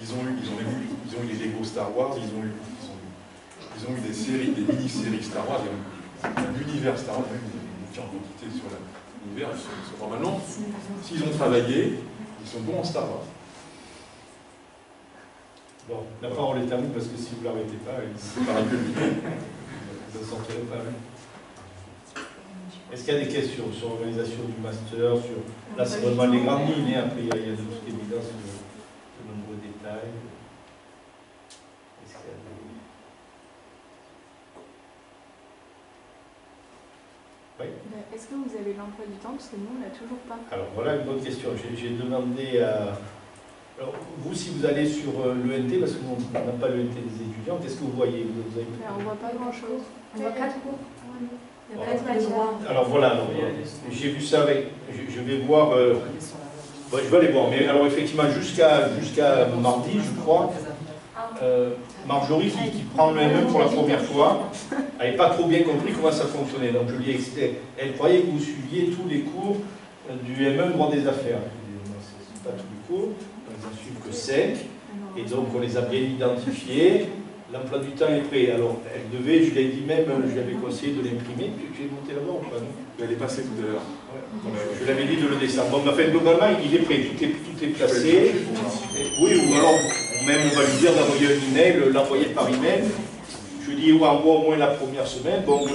ils ont eu les Lego Star Wars, ils ont eu des séries, des mini-séries Star Wars, un univers Star Wars, une quantité sur l'univers, ils sont normalement, s'ils ont travaillé, ils sont bons en Star Wars. Bon, la parole est à vous parce que si vous ne l'arrêtez pas, c'est pareil que lui. Vous ne sortirez pas. Est-ce qu'il y a des questions sur l'organisation du master, sur... Là, c'est vraiment les grandes lignes, après il y a de toute évidence de nombreux détails. Est-ce qu'il y a des... Oui. Est-ce que vous avez l'emploi du temps? Parce que nous, on l'a toujours pas. Alors voilà une bonne question. J'ai demandé à... Alors, vous, si vous allez sur l'ENT, parce que nous, on n'a pas l'ENT des étudiants, qu'est-ce que vous voyez? On ne voit pas grand-chose. On voit 4 cours. Il y a 4 matières. Alors voilà, j'ai vu ça avec... Je vais voir... je vais aller voir. Mais alors effectivement, jusqu'à mardi, je crois, Marjorie, qui prend le MM pour la première fois, n'avait pas trop bien compris comment ça fonctionnait. Donc je lui ai expliqué. Elle croyait que vous suiviez tous les cours du MM droit des affaires. Ce n'est pas tous les cours. On n'en suit que 5, et donc on les a bien identifiés. L'emploi du temps est prêt. Alors, elle devait, je l'ai dit même, je lui avais conseillé de l'imprimer. Tu es monté là-bas ou pas? Elle est passée tout à l'heure. Ouais. Je l'avais dit de le descendre. Bon, enfin, globalement, il est prêt, tout est placé. Et, oui, ou alors, même on va lui dire d'envoyer un email, l'envoyer par email. Je lui dis, ouais, envoie au moins la première semaine. Donc,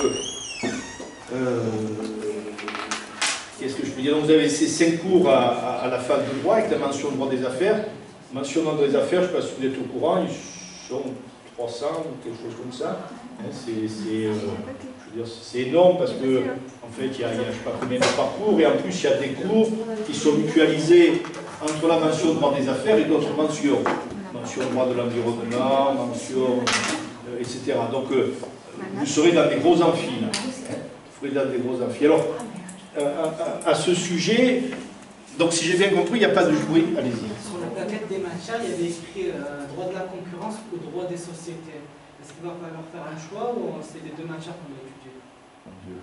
qu'est-ce que je peux dire? Donc, vous avez ces 5 cours à la fac de droit avec la mention de droit des affaires. Mention de droit des affaires, je ne sais pas si vous êtes au courant, ils sont 300 ou quelque chose comme ça. C'est énorme parce que, en fait, il y a je ne sais pas combien de parcours et en plus, il y a des cours qui sont mutualisés entre la mention de droit des affaires et d'autres mentions. Mention droit de l'environnement, mention, etc. Donc, vous serez dans des gros amphis. Vous serez dans des gros amphis. Alors, à ce sujet, donc si j'ai bien compris, il n'y a pas de... Oui, allez-y. Sur la plaquette des matières, il y avait écrit droit de la concurrence ou droit des sociétés. Est-ce qu'il va falloir faire un choix ou c'est les 2 matières qu'on va étudier? Mon Dieu.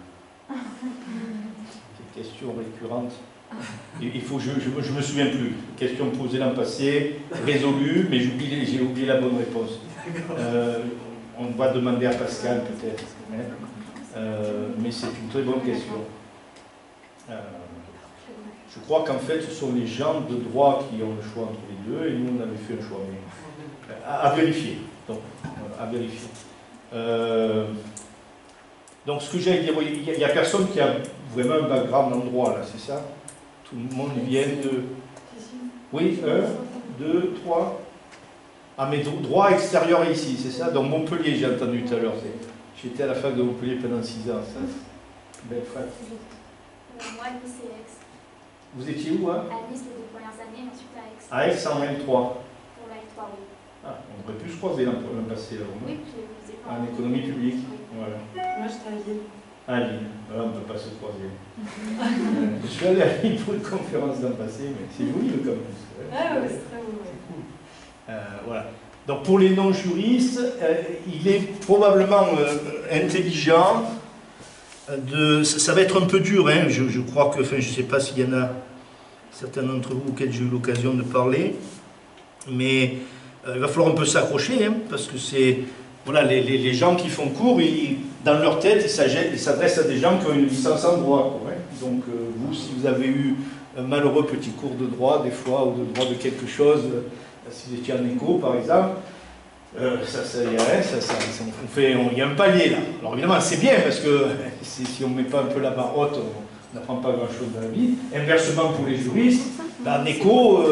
Cette question récurrente. Il faut, je me souviens plus. Question posée l'an passé, résolue, mais j'ai oublié la bonne réponse. On va demander à Pascal peut-être. Mais c'est une très bonne question. Je crois qu'en fait, ce sont les gens de droit qui ont le choix entre les deux, et nous, on avait fait un choix. Mais à vérifier. Donc, à vérifier. Donc, ce que j'allais dire, il n'y a personne qui a vraiment un background en droit, là, c'est ça? Tout le monde vient de... Oui, 1, 2, 3. Ah, mais droit extérieur ici, c'est ça? Donc, Montpellier, j'ai entendu tout à l'heure. J'étais à la fac de Montpellier pendant 6 ans. Ça. Belle fac. Moi, Nice et Aix. Vous étiez où, hein? À Nice les 2 premières années, ensuite à Aix. À Aix en M3. Pour la M3, oui. Ah, on aurait pu se croiser l'an passé, là. Oui, je ne les ai En économie publique. Voilà. Moi, j'étais à Lille. À Lille. Voilà, on ne peut pas se croiser. Je suis allé à Lille pour une conférence l'an passé, mais c'est joli le campus. Ah ouais, c'est très beau. C'est cool. Voilà. Donc pour les non-juristes, il est probablement intelligent. Ça va être un peu dur, hein. Je crois que, enfin, je ne sais pas s'il y en a certains d'entre vous auxquels j'ai eu l'occasion de parler, mais il va falloir un peu s'accrocher, hein, parce que c'est, voilà, les gens qui font cours, dans leur tête, ils s'adressent à des gens qui ont une licence en droit, quoi, hein. Donc vous, si vous avez eu un malheureux petit cours de droit, des fois, ou de droit de quelque chose, si vous étiez en éco, par exemple, il y a un palier là. Alors évidemment, c'est bien parce que si on ne met pas un peu la barre haute, on n'apprend pas grand-chose dans la vie. Inversement pour les juristes, en éco,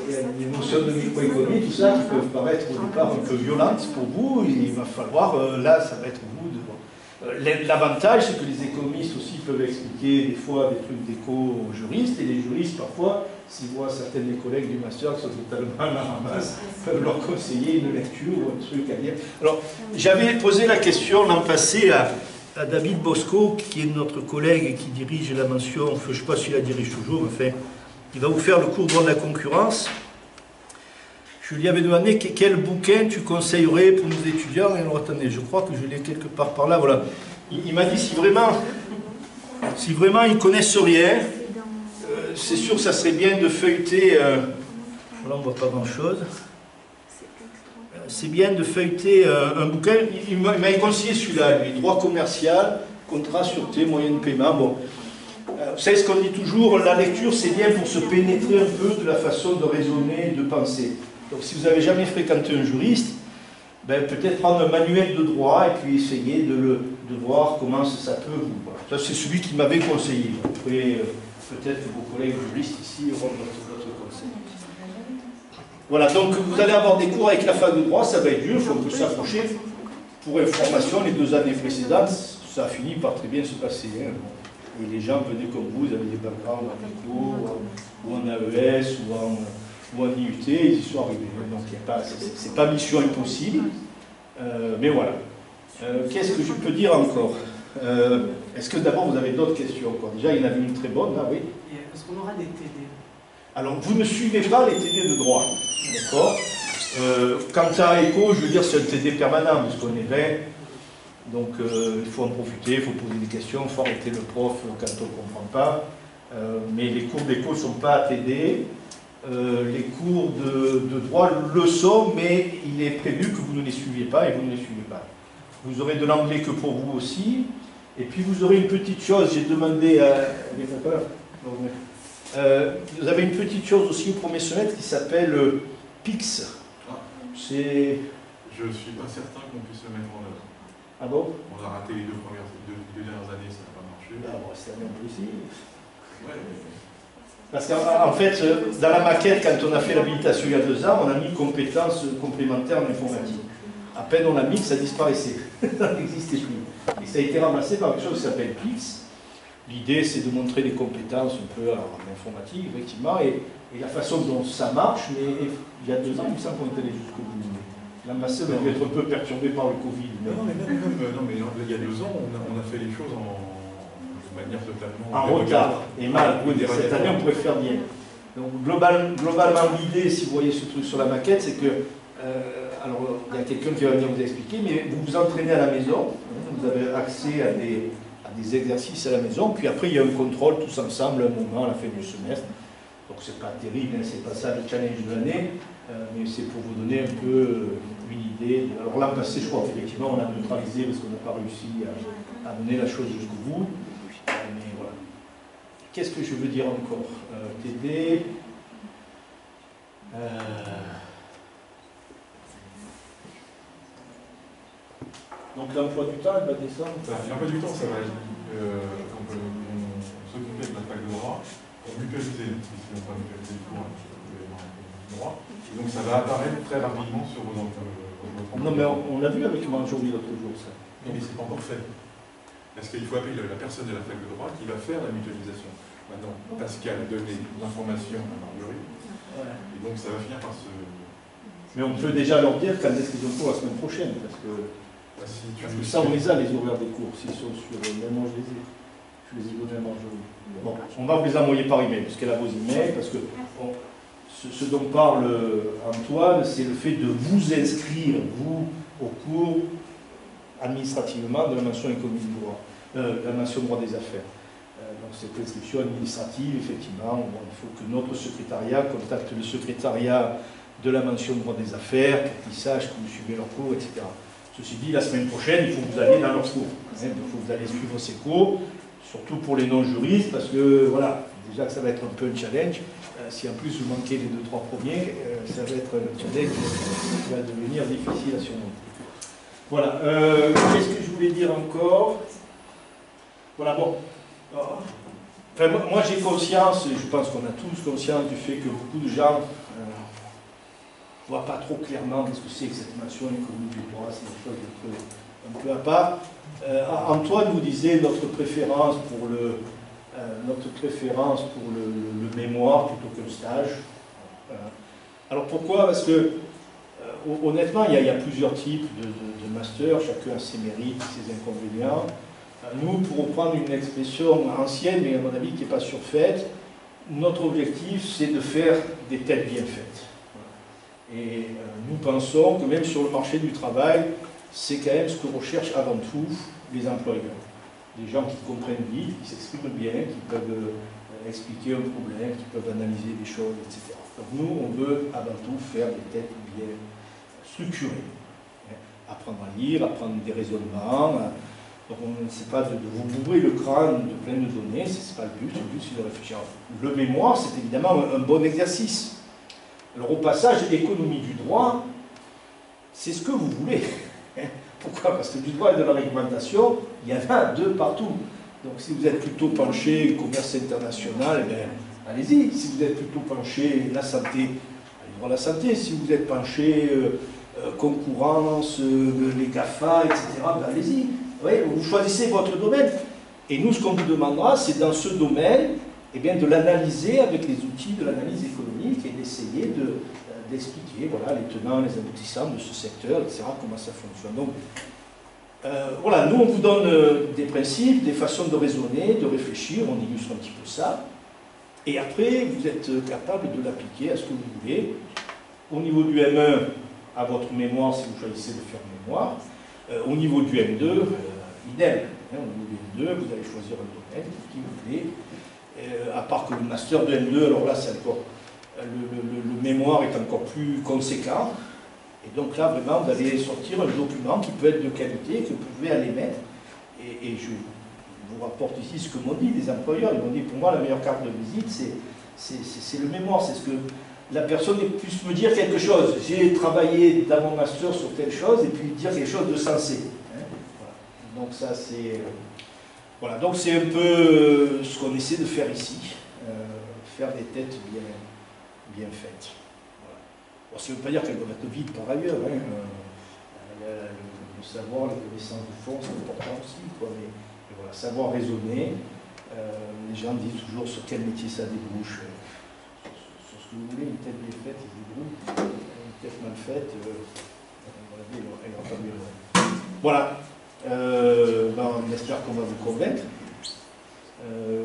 il y a des notions de microéconomie, tout ça, qui peuvent paraître au départ un peu violentes pour vous. Il va falloir, là, ça va être au bout de... L'avantage, c'est que les économistes aussi peuvent expliquer des fois des trucs d'éco aux juristes, et les juristes, parfois, s'ils voient certains des collègues du master qui sont totalement à la ramasse, peuvent leur conseiller une lecture ou un truc à lire. Alors, j'avais posé la question l'an passé à David Bosco, qui est notre collègue et qui dirige la mention, enfin, je ne sais pas s'il la dirige toujours, enfin, il va vous faire le cours droit de la concurrence. Je lui avais demandé quel bouquin tu conseillerais pour nos étudiants. Et alors, attendez, je crois que je l'ai quelque part par là. Voilà. Il m'a dit si vraiment ils ne connaissent rien, c'est sûr que ça serait bien de feuilleter. Là, on ne voit pas grand-chose. C'est bien de feuilleter un bouquin. Il m'a conseillé celui-là, lui, droit commercial, contrat, sûreté, moyen de paiement. Bon. Vous savez ce qu'on dit toujours, la lecture, c'est bien pour se pénétrer un peu de la façon de raisonner et de penser. Donc si vous n'avez jamais fréquenté un juriste, ben, peut-être prendre un manuel de droit et puis essayer de voir comment ça peut vous. Voilà. Ça c'est celui qui m'avait conseillé. Après, peut-être que vos collègues juristes ici auront d'autres conseils. Voilà, donc vous allez avoir des cours avec la fac de droit, ça va être dur, il faut un peu s'approcher. Pour information, les 2 années précédentes, ça a fini par très bien se passer. Hein. Et les gens venaient comme vous avez des backgrounds en éco, ou en AES, ou en IUT, ils y sont arrivés. Donc c'est pas mission impossible, mais voilà. Qu'est-ce que je peux dire encore? Est-ce que d'abord vous avez d'autres questions encore? Déjà, il y en avait une très bonne, là, oui. Est-ce qu'on aura des TD? Alors, vous ne suivez pas les TD de droit, d'accord? Quant à ECO, je veux dire, c'est un TD permanent, parce qu'on est 20. Donc il faut en profiter, il faut poser des questions, il faut arrêter le prof quand on ne comprend pas. Mais les cours d'éco ne sont pas TD. Les cours de droit le sont, mais il est prévu que vous ne les suiviez pas et vous ne les suivez pas. Vous aurez de l'anglais que pour vous aussi. Et puis vous aurez une petite chose, j'ai demandé à... vous avez une petite chose aussi au premier semestre qui s'appelle PIX. C'est... Je ne suis pas certain qu'on puisse le mettre en œuvre. Ah bon? On a raté les deux dernières années, ça n'a pas marché. Ah bon, c'est un peu aussi. Ouais, Parce qu'en fait, dans la maquette, quand on a fait l'habilitation il y a 2 ans, on a mis compétences complémentaires en informatique. À peine on l'a mis, ça disparaissait. Ça n'existait plus. Et ça a été ramassé par quelque chose qui s'appelle PIX. L'idée, c'est de montrer des compétences un peu en informatique, effectivement, et la façon dont ça marche. Mais il y a 2 ans, il me semble qu'on est allé jusqu'au bout. L'ambassade a dû être un peu perturbée par le Covid. Non, mais il y a 2 ans, on a fait les choses de manière totalement... En retard, et mal. Oui, cette année, on pourrait faire bien. Donc, globalement, l'idée, si vous voyez ce truc sur la maquette, c'est que... alors, il y a quelqu'un qui va venir vous expliquer, mais vous vous entraînez à la maison, vous avez accès à des exercices à la maison, puis après, il y a un contrôle tous ensemble, un moment à la fin du semestre. Donc, c'est pas terrible, hein, c'est pas ça le challenge de l'année. Mais c'est pour vous donner un peu une idée. Alors l'an passé, je crois qu'effectivement, on a neutralisé parce qu'on n'a pas réussi à mener la chose jusqu'au bout. Mais voilà. Qu'est-ce que je veux dire encore? TD. Donc l'emploi du temps, elle va descendre. L'emploi du temps, ça va. On s'occuper de la fac de droit, pour mutualiser, si on ne peut pas mutualiser le cours, droit. Et donc ça va apparaître très rapidement sur vos emplois. Non, mais on l'a vu avec Manjouri l'autre jour, ça. Oui, mais c'est pas encore fait. Parce qu'il faut appeler la personne de la fac de droit qui va faire la mutualisation. Maintenant, Pascal a donné l'information à Marjorie. Et donc ça va finir par se Mais on peut déjà leur dire quand est-ce qu'ils ont cours la semaine prochaine, parce que ça, on les a, les horaires des cours, s'ils sont sur... Même moi, je les ai donnés à Marjorie. Bon, on va vous les envoyer par email, parce qu'elle a vos emails, parce que ce dont parle Antoine, c'est le fait de vous inscrire, vous, au cours, administrativement, de la mention économie du droit, la mention droit des affaires. Donc cette inscription administrative, effectivement, bon, il faut que notre secrétariat contacte le secrétariat de la mention droit des affaires, pour qu'ils sachent que vous suivez leurs cours, etc. Ceci dit, la semaine prochaine, il faut que vous alliez dans leurs cours. Il faut que vous allez suivre ces cours, surtout pour les non-juristes, parce que, voilà, déjà que ça va être un peu un challenge. Si en plus vous manquez les 2-3 premiers, ça va être un challenge qui va devenir difficile à surmonter. Voilà. Qu'est-ce que je voulais dire encore? Voilà, bon. Enfin, moi j'ai conscience, et je pense qu'on a tous conscience du fait que beaucoup de gens ne voient pas trop clairement ce que c'est que cette mention économique du droit, c'est quelque chose un peu à part. Antoine vous disait notre préférence pour le mémoire plutôt que le stage. Alors pourquoi? Parce que honnêtement, il y a plusieurs types de masters, chacun a ses mérites, ses inconvénients. Nous, pour reprendre une expression ancienne, mais à mon avis qui n'est pas surfaite, notre objectif c'est de faire des têtes bien faites. Et nous pensons que même sur le marché du travail, c'est quand même ce que recherchent avant tout les employeurs. Des gens qui comprennent vite, qui s'expriment bien, qui peuvent expliquer un problème, qui peuvent analyser des choses, etc. Donc nous, on veut avant tout faire des têtes bien structurées. Apprendre à lire, apprendre des raisonnements. Donc on ne sait pas de vous bourrer le crâne de plein de données, ce n'est pas le but c'est de réfléchir. Le mémoire, c'est évidemment un bon exercice. Alors au passage, économie du droit, c'est ce que vous voulez. Pourquoi? Parce que du droit et de la réglementation, il y en a deux partout. Donc si vous êtes plutôt penché commerce international, eh bien, allez-y. Si vous êtes plutôt penché la santé, allez voir la santé. Si vous êtes penché concurrence, les GAFA, etc., ben, allez-y. Ouais, vous choisissez votre domaine. Et nous, ce qu'on vous demandera, c'est dans ce domaine, eh bien, de l'analyser avec les outils de l'analyse économique et d'essayer d'expliquer voilà, les tenants, les aboutissants de ce secteur, etc., comment ça fonctionne. Donc, voilà, nous, on vous donne des principes, des façons de raisonner, de réfléchir, on illustre un petit peu ça. Et après, vous êtes capable de l'appliquer à ce que vous voulez. Au niveau du M1, à votre mémoire, si vous choisissez de faire mémoire. Au niveau du M2, idem. Au niveau du M2, vous allez choisir un domaine qui vous plaît. À part que le master de M2, alors là, c'est encore, le mémoire est encore plus conséquent. Et donc là, vraiment, vous allez sortir un document qui peut être de qualité, que vous pouvez aller mettre. Et je vous rapporte ici ce que m'ont dit les employeurs. Ils m'ont dit, pour moi, la meilleure carte de visite, c'est le mémoire. C'est ce que la personne puisse me dire quelque chose. J'ai travaillé dans mon master sur telle chose, et puis dire quelque chose de sensé. Hein, voilà. Donc ça, c'est... voilà, donc c'est un peu ce qu'on essaie de faire ici. Faire des têtes bien faites. Voilà. Bon, ça ne veut pas dire qu'elles doivent être vides par ailleurs. Hein. Le savoir, les connaissances du fond, c'est important aussi. Quoi. Mais voilà, savoir raisonner. Les gens disent toujours sur quel métier ça débouche. Sur ce que vous voulez, une tête bien faite, ils débrouillent. Une tête mal faite, elle va pas mieux. Voilà. On espère qu'on va vous convaincre.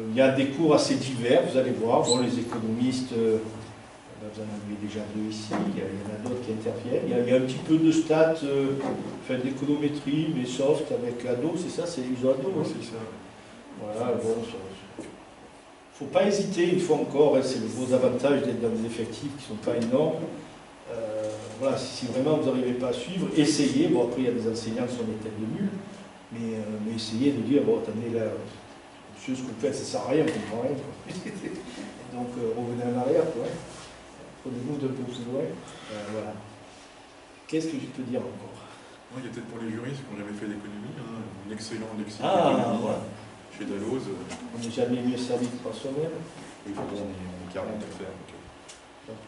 Il y a des cours assez divers, vous allez voir. Bon, les économistes, vous en avez déjà deux ici, il y en a d'autres qui interviennent. Il y a un petit peu de stats, d'économétrie, mais soft avec ADO, c'est ça, c'est ISO-ADO. Oui, c'est ça. Voilà, bon, il ne faut pas hésiter, une fois encore, c'est le gros avantage d'être dans des effectifs qui ne sont pas énormes. Voilà, si vraiment vous n'arrivez pas à suivre, essayez. Bon, après, il y a des enseignants qui sont des têtes de nuls, mais essayez de dire, bon, attendez, là, monsieur, ce que vous faites, ça ne sert à rien, on ne comprend rien. Donc, revenez en arrière, quoi. Prenez-vous d'un peu plus loin. Voilà. Qu'est-ce que je peux dire encore? Il y a peut-être pour les juristes qui n'ont jamais fait d'économie, hein, un excellent lexique d'économie voilà. Chez Dalloz. On n'est jamais mieux servi que par soi-même. Il faut qu'on ait 40 à faire.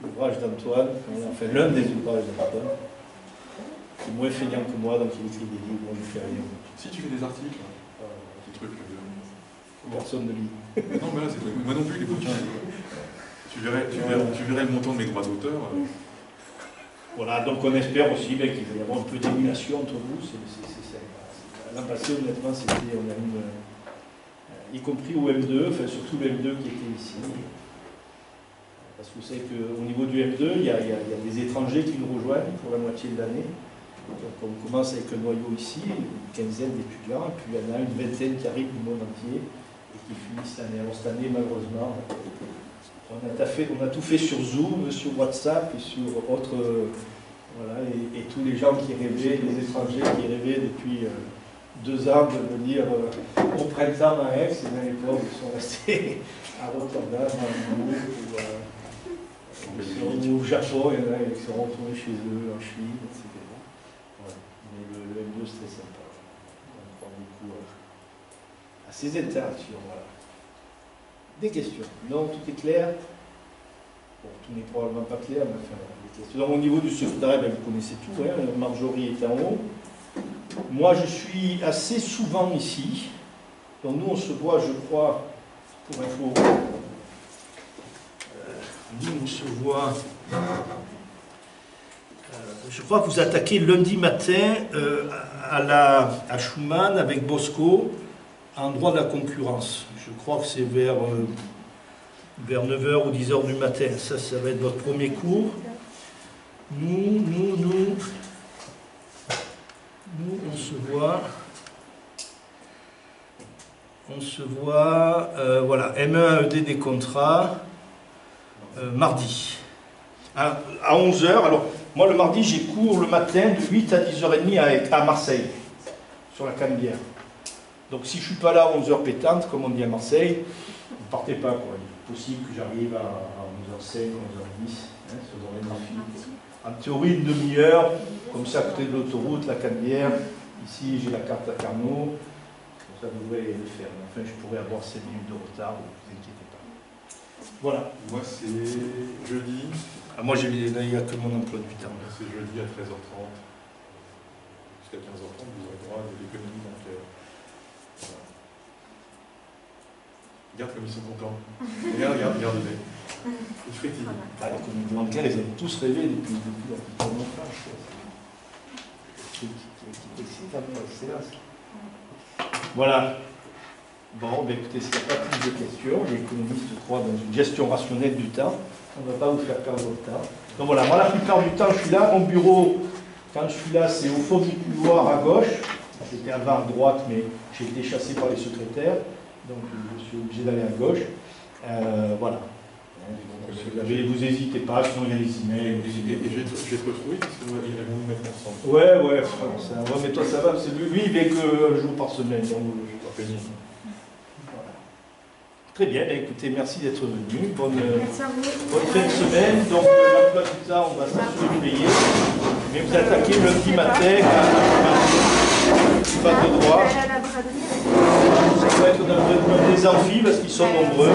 L'ouvrage d'Antoine, enfin l'un des ouvrages d'Antoine, qui est moins feignant que moi, donc il écrit des livres, moi je fais rien. Si tu fais des articles, des trucs personne ne lit. Non, mais là, moi non plus, les bouquins. Tu verrais le montant de mes droits d'auteur. Voilà, donc on espère aussi qu'il va y avoir un peu d'émulation entre vous. L'an passé, honnêtement, on a eu, y compris au M2, enfin surtout le M2 qui était ici. Parce que vous savez qu'au niveau du M2, il y a des étrangers qui nous rejoignent pour la moitié de l'année. Donc on commence avec un noyau ici, une quinzaine d'étudiants, et puis il y en a une vingtaine qui arrivent du monde entier et qui finissent l'année. Alors cette année, malheureusement, on a tout fait sur Zoom, sur WhatsApp et sur autres. Voilà, et tous les gens qui rêvaient, les étrangers qui rêvaient depuis 2 ans de venir au printemps à Aix, et bien les pauvres sont restés à Rotterdam, ou au Japon, il y en a qui sont retournés chez eux, en Chine, etc. Voilà. Mais le M2 c'est très sympa. On prend beaucoup à ces interactions. Voilà. Des questions? Non, tout est clair? Bon, tout n'est probablement pas clair, mais enfin, des questions. Donc, au niveau du secrétariat, ben, vous connaissez tout, hein, Marjorie est en haut. Moi, je suis assez souvent ici. Donc, nous, on se voit, je crois, pour info. Nous, on se voit. Je crois que vous attaquez lundi matin à Schumann avec Bosco en droit de la concurrence. Je crois que c'est vers 9h ou 10h du matin. Ça va être votre premier cours. Nous, on se voit, voilà, M1 AED des contrats, mardi, à 11h. Alors, moi, le mardi, j'ai cours le matin de 8 à 10h30 à Marseille, sur la Canebière. Donc, si je ne suis pas là à 11h pétante, comme on dit à Marseille, ne partez pas, quoi. Il est possible que j'arrive à 11h05, 11h10, hein, selon les trafics. En théorie, une demi-heure, comme ça, à côté de l'autoroute, la Canebière. Ici, j'ai la carte à Carnot. Ça devrait le faire. Mais enfin, je pourrais avoir 5 minutes de retard, ne vous inquiétez pas. Voilà. Moi, c'est jeudi. Moi, il n'y a que mon emploi du temps. C'est jeudi à 13h30. Jusqu'à 15h30, vous aurez droit à de l'économie bancaire. Voilà. Regarde comme ils sont contents. Regardez. Ils frétillent. L'économie bancaire, ils ont tous rêvé depuis leur petit enfance. Voilà. Bon, ben écoutez, s'il n'y a pas plus de questions, l'économiste croit dans une gestion rationnelle du temps. On ne va pas vous faire perdre votre temps. Donc voilà, moi la plupart du temps, je suis là. Mon bureau, quand je suis là, c'est au fond du couloir à gauche. C'était avant à droite, mais j'ai été chassé par les secrétaires. Donc je suis obligé d'aller à gauche. Voilà. Vous n'hésitez pas, sinon il y a les emails. Et je vais te retrouver parce qu'ils vont nous mettre ensemble. Ouais, mais toi ça va, lui il vient que 1 jour par semaine. Donc je dois payer. Voilà. Très bien, écoutez, merci d'être venu. Bonne fin de semaine. Donc l'emploi du temps, on va s'assurer de payer. Mais vous attaquez lundi matin pas de droit. Ça va être dans des amphis parce qu'ils sont nombreux.